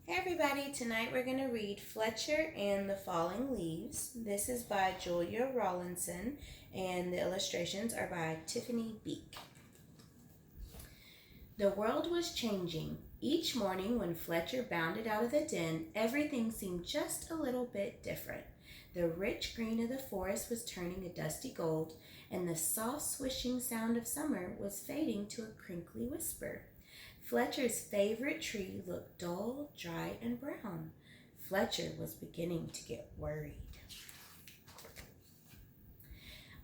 Hey everybody, tonight we're going to read Fletcher and the Falling Leaves. This is by Julia Rawlinson and the illustrations are by Tiffany Beek. The world was changing. Each morning when Fletcher bounded out of the den, everything seemed just a little bit different. The rich green of the forest was turning a dusty gold, and the soft swishing sound of summer was fading to a crinkly whisper. Fletcher's favorite tree looked dull, dry, and brown. Fletcher was beginning to get worried.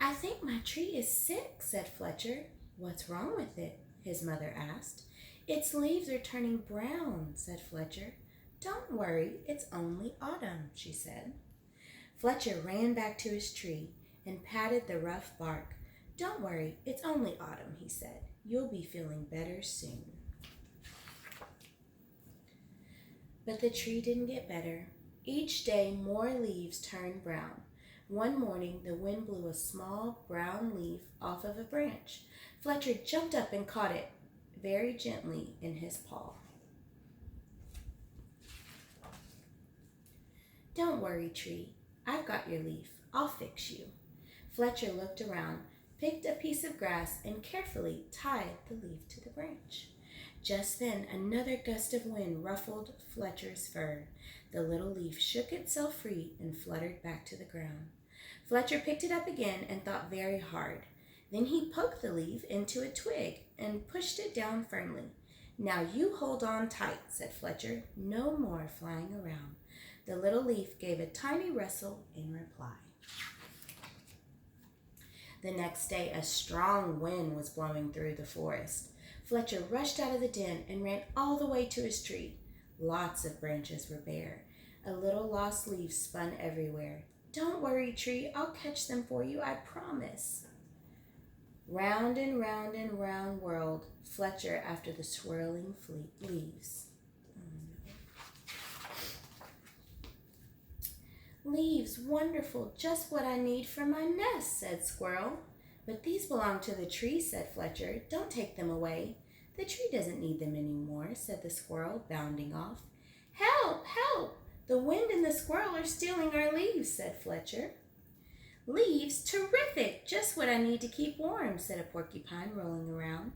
"I think my tree is sick," said Fletcher. "What's wrong with it?" his mother asked. "Its leaves are turning brown," said Fletcher. "Don't worry, it's only autumn," she said. Fletcher ran back to his tree and patted the rough bark. "Don't worry, it's only autumn," he said. "You'll be feeling better soon." But the tree didn't get better. Each day more leaves turned brown. One morning the wind blew a small brown leaf off of a branch. Fletcher jumped up and caught it very gently in his paw. "Don't worry, tree. I've got your leaf. I'll fix you." Fletcher looked around, picked a piece of grass, and carefully tied the leaf to the branch. Just then another gust of wind ruffled Fletcher's fur. The little leaf shook itself free and fluttered back to the ground. Fletcher picked it up again and thought very hard. Then he poked the leaf into a twig and pushed it down firmly. "Now you hold on tight," said Fletcher. "No more flying around." The little leaf gave a tiny rustle in reply. The next day a strong wind was blowing through the forest. Fletcher rushed out of the den and ran all the way to his tree. Lots of branches were bare. A little lost leaf spun everywhere. "Don't worry, tree. I'll catch them for you, I promise." Round and round whirled Fletcher after the swirling leaves. "Leaves, wonderful, just what I need for my nest," said Squirrel. "But these belong to the tree," said Fletcher. "Don't take them away." "The tree doesn't need them anymore," said the squirrel, bounding off. "Help! Help! The wind and the squirrel are stealing our leaves," said Fletcher. "Leaves? Terrific! Just what I need to keep warm," said a porcupine, rolling around.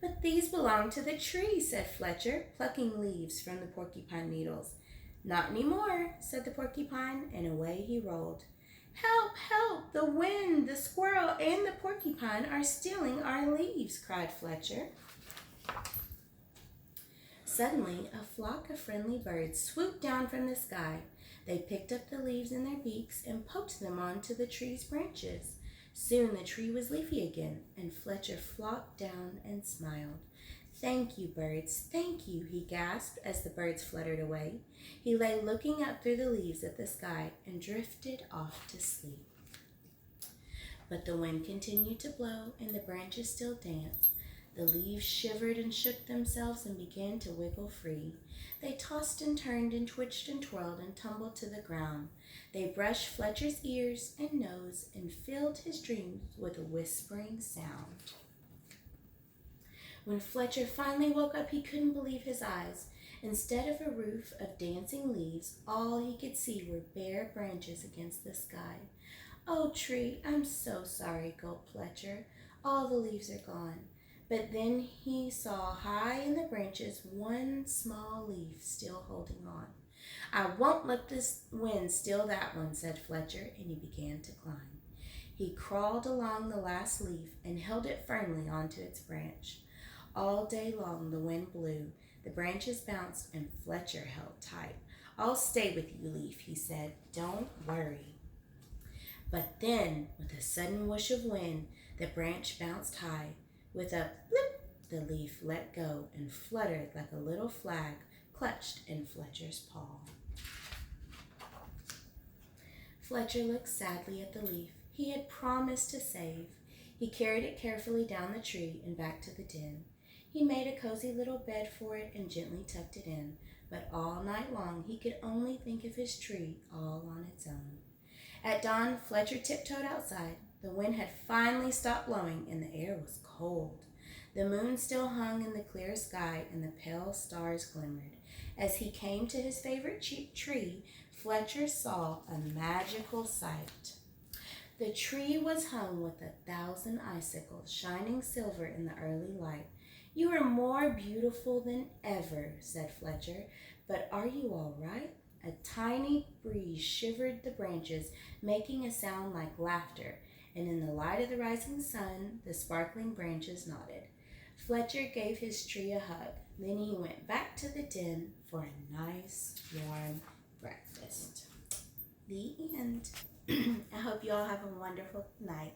"But these belong to the tree," said Fletcher, plucking leaves from the porcupine needles. "Not anymore," said the porcupine, and away he rolled. "Help! Help! The wind, the squirrel, and the porcupine are stealing our leaves," cried Fletcher. Suddenly, a flock of friendly birds swooped down from the sky. They picked up the leaves in their beaks and poked them onto the tree's branches. Soon the tree was leafy again, and Fletcher flopped down and smiled. "Thank you, birds, thank you," he gasped as the birds fluttered away. He lay looking up through the leaves at the sky and drifted off to sleep. But the wind continued to blow and the branches still danced. The leaves shivered and shook themselves and began to wiggle free. They tossed and turned and twitched and twirled and tumbled to the ground. They brushed Fletcher's ears and nose and filled his dreams with a whispering sound. When Fletcher finally woke up, he couldn't believe his eyes. Instead of a roof of dancing leaves, all he could see were bare branches against the sky. "Oh, tree, I'm so sorry," gulped Fletcher. "All the leaves are gone." But then he saw high in the branches one small leaf still holding on. "I won't let this wind steal that one," said Fletcher, and he began to climb. He crawled along the last leaf and held it firmly onto its branch. All day long the wind blew, the branches bounced, and Fletcher held tight. "I'll stay with you, leaf," he said. "Don't worry." But then, with a sudden whoosh of wind, the branch bounced high. With a blip, the leaf let go and fluttered like a little flag clutched in Fletcher's paw. Fletcher looked sadly at the leaf he had promised to save. He carried it carefully down the tree and back to the den. He made a cozy little bed for it and gently tucked it in, but all night long he could only think of his tree all on its own. At dawn, Fletcher tiptoed outside. The wind had finally stopped blowing and the air was cold. The moon still hung in the clear sky, and the pale stars glimmered. As he came to his favorite tree, Fletcher saw a magical sight. The tree was hung with 1,000 icicles, shining silver in the early light. "You are more beautiful than ever," said Fletcher, "but are you all right?" A tiny breeze shivered the branches, making a sound like laughter, and in the light of the rising sun, the sparkling branches nodded. Fletcher gave his tree a hug. Then he went back to the den for a nice, warm breakfast. The end. I hope you all have a wonderful night.